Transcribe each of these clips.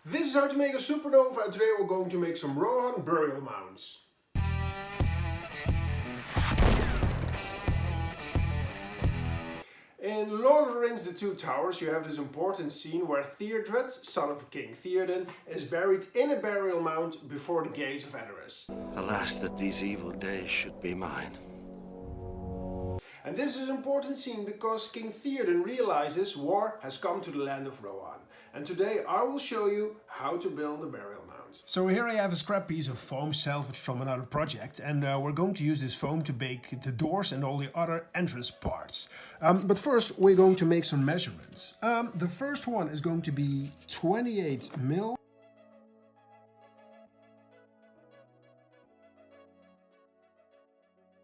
This is how to make a supernova, and today we're going to make some Rohan burial mounds. In Lord of the Rings The Two Towers, you have this important scene where Theodred, son of King Theoden, is buried in a burial mound before the gates of Edoras. Alas, that these evil days should be mine. And this is an important scene because King Theoden realizes war has come to the land of Rohan. And today I will show you how to build a burial mound. So here I have a scrap piece of foam salvaged from another project, and we're going to use this foam to bake the doors and all the other entrance parts. But first we're going to make some measurements. The first one is going to be 28 mil.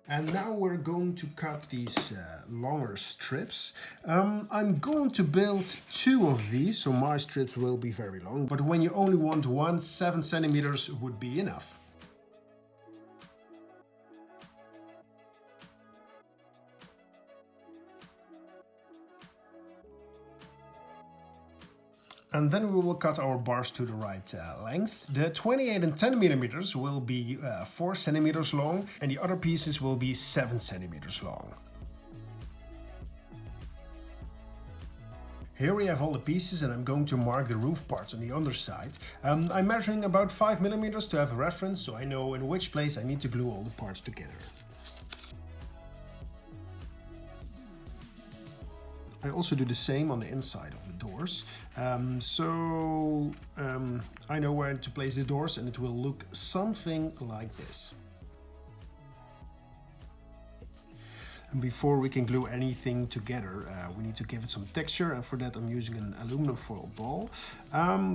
And now we're going to cut these longer strips. I'm going to build 2 of these, so my strips will be very long. But when you only want one, 7 centimeters would be enough. And then we will cut our bars to the right length. The 28 and 10 millimeters will be 4 centimeters long, and the other pieces will be 7 centimeters long. Here we have all the pieces, and I'm going to mark the roof parts on the underside. I'm measuring about 5 millimeters to have a reference, so I know in which place I need to glue all the parts together. I also do the same on the inside of the doors. I know where to place the doors, and it will look something like this. And before we can glue anything together, we need to give it some texture, and for that I'm using an aluminum foil ball.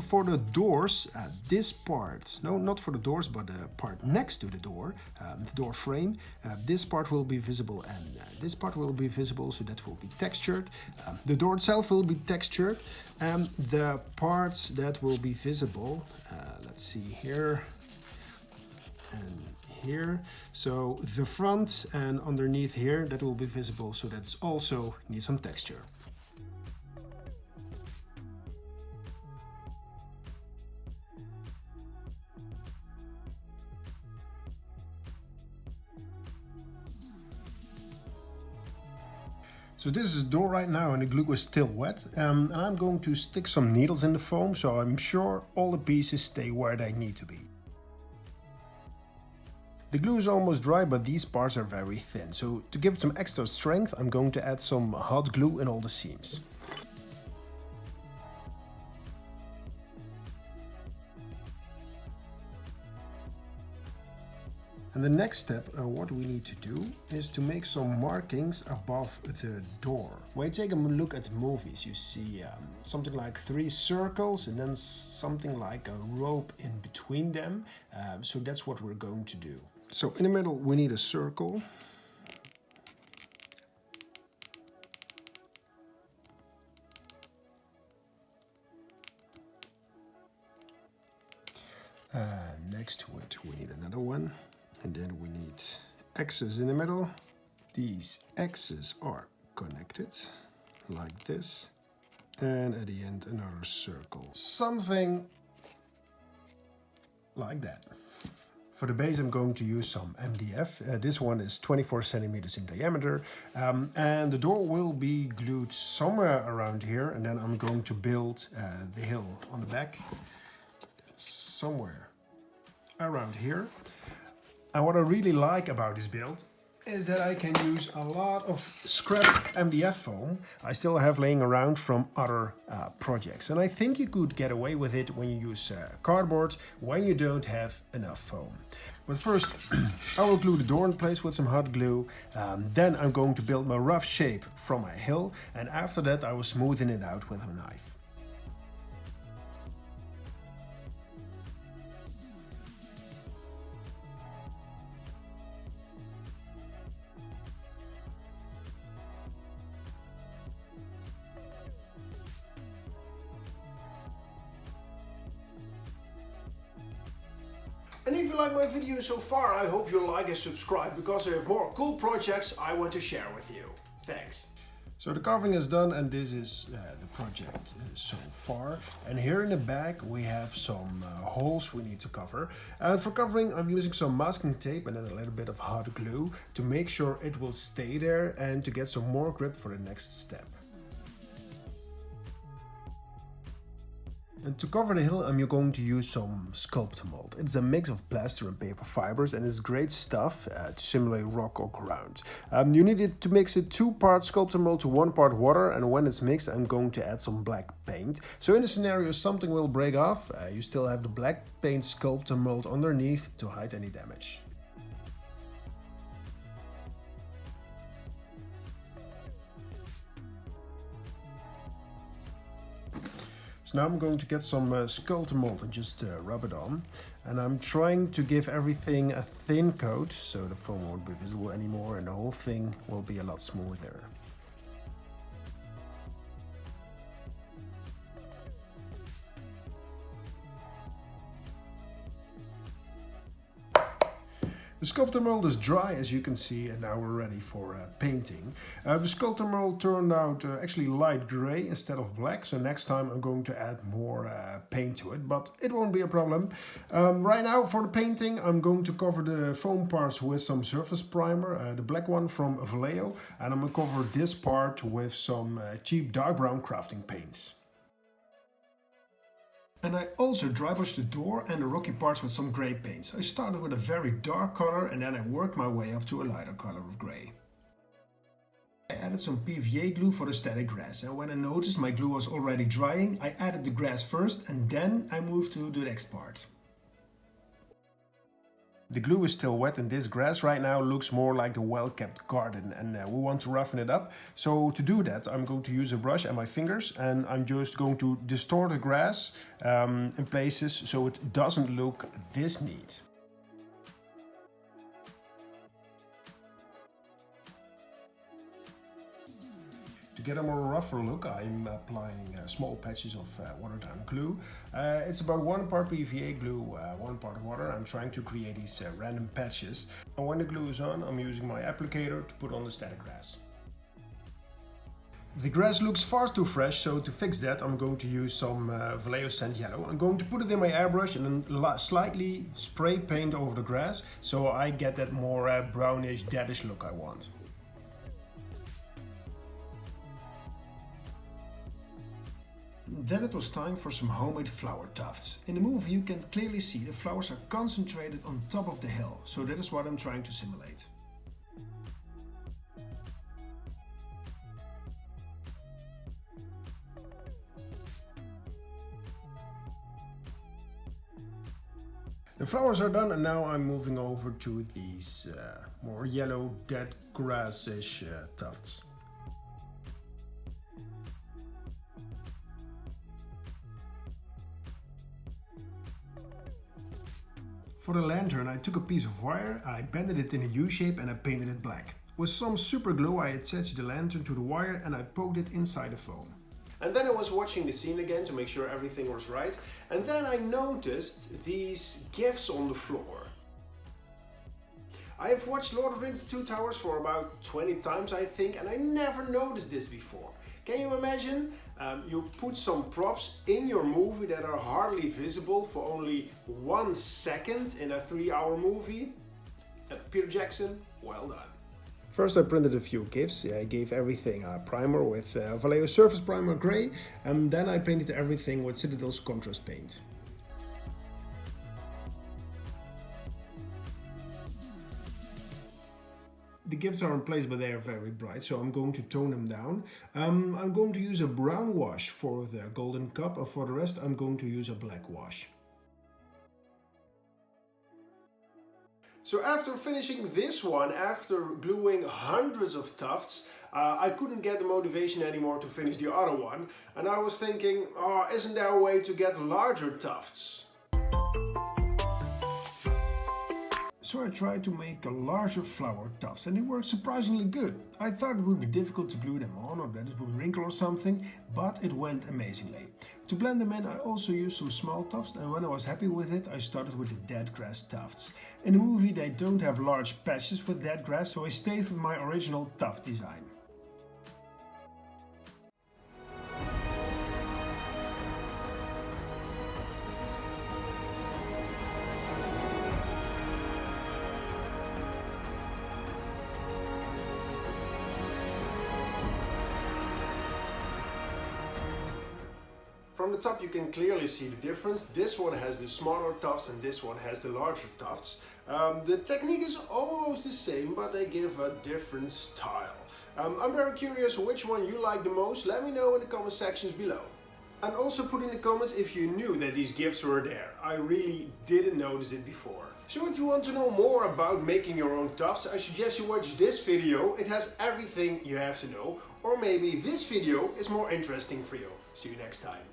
For the doors, this part, no, not for the doors, but the part next to the door frame, this part will be visible, and this part will be visible, so that will be textured. The door itself will be textured, and the parts that will be visible, let's see here, and here, so the front and underneath here, that will be visible, so that's also needs some texture. So this is the door right now, and the glue is still wet, and I'm going to stick some needles in the foam, so I'm sure all the pieces stay where they need to be. The glue is almost dry, but these parts are very thin, so to give it some extra strength, I'm going to add some hot glue in all the seams. And the next step, what we need to do, is to make some markings above the door. When you take a look at the movies, you see something like 3 circles and then something like a rope in between them. So that's what we're going to do. So in the middle we need a circle. Next to it we need another one. And then we need X's in the middle. These X's are connected like this. And at the end another circle. Something like that. For the base I'm going to use some MDF. This one is 24 centimeters in diameter. And the door will be glued somewhere around here. And then I'm going to build the hill on the back. Somewhere around here. And what I really like about this build is that I can use a lot of scrap MDF foam I still have laying around from other projects. And I think you could get away with it when you use cardboard, when you don't have enough foam. But first, I will glue the door in place with some hot glue. Then I'm going to build my rough shape from my hill. And after that, I will smoothen it out with a knife. And if you like my video so far, I hope you like and subscribe, because I have more cool projects I want to share with you. Thanks. So the carving is done, and this is the project so far. And here in the back we have some holes we need to cover. And for covering I'm using some masking tape and then a little bit of hot glue to make sure it will stay there and to get some more grip for the next step. And to cover the hill, I'm going to use some sculpt mold. It's a mix of plaster and paper fibers, and it's great stuff to simulate rock or ground. You need it to mix it 2 parts sculptor mold to 1 part water, and when it's mixed I'm going to add some black paint. So in the scenario something will break off, you still have the black paint sculptor mold underneath to hide any damage. So now I'm going to get some sculptor mold and just rub it on. And I'm trying to give everything a thin coat so the foam won't be visible anymore and the whole thing will be a lot smoother. The sculptor mold is dry, as you can see, and now we're ready for painting. The sculptor mold turned out actually light gray instead of black, so next time I'm going to add more paint to it, but it won't be a problem. Right now for the painting I'm going to cover the foam parts with some surface primer, the black one from Vallejo, and I'm going to cover this part with some cheap dark brown crafting paints. And I also dry brushed the door and the rocky parts with some grey paints. I started with a very dark color and then I worked my way up to a lighter color of grey. I added some PVA glue for the static grass, and when I noticed my glue was already drying, I added the grass first and then I moved to the next part. The glue is still wet and this grass right now looks more like a well-kept garden, and we want to roughen it up. So to do that I'm going to use a brush and my fingers, and I'm just going to distort the grass in places so it doesn't look this neat. To get a more rougher look, I'm applying small patches of watered-down glue. It's about 1 part PVA glue, 1 part water. I'm trying to create these random patches. And when the glue is on, I'm using my applicator to put on the static grass. The grass looks far too fresh, so to fix that I'm going to use some Vallejo Sand Yellow. I'm going to put it in my airbrush and then slightly spray paint over the grass so I get that more brownish, deadish look I want. Then it was time for some homemade flower tufts. In the movie you can clearly see the flowers are concentrated on top of the hill, so that is what I'm trying to simulate. The flowers are done and now I'm moving over to these more yellow dead grass-ish tufts. For the lantern I took a piece of wire, I bended it in a U-shape and I painted it black. With some super glue I attached the lantern to the wire and I poked it inside the foam. And then I was watching the scene again to make sure everything was right, and then I noticed these gifts on the floor. I have watched Lord of the Rings: The Two Towers for about 20 times I think, and I never noticed this before. Can you imagine? You put some props in your movie that are hardly visible for only 1 second in a 3-hour movie. Peter Jackson, well done. First I printed a few gifts. I gave everything a primer with Vallejo Surface Primer Grey, and then I painted everything with Citadel's contrast paint. The gifts are in place but they are very bright, so I'm going to tone them down. I'm going to use a brown wash for the golden cup, and for the rest I'm going to use a black wash. So after finishing this one, after gluing hundreds of tufts, I couldn't get the motivation anymore to finish the other one. And I was thinking, oh, isn't there a way to get larger tufts? So I tried to make a larger flower tufts and they worked surprisingly good. I thought it would be difficult to glue them on or that it would wrinkle or something, but it went amazingly. To blend them in I also used some small tufts, and when I was happy with it I started with the dead grass tufts. In the movie they don't have large patches with dead grass, so I stayed with my original tuft design. From the top you can clearly see the difference. This one has the smaller tufts and this one has the larger tufts. The technique is almost the same, but they give a different style. I'm very curious which one you like the most. Let me know in the comment sections below. And also put in the comments if you knew that these gifts were there. I really didn't notice it before. So if you want to know more about making your own tufts, I suggest you watch this video. It has everything you have to know. Or maybe this video is more interesting for you. See you next time.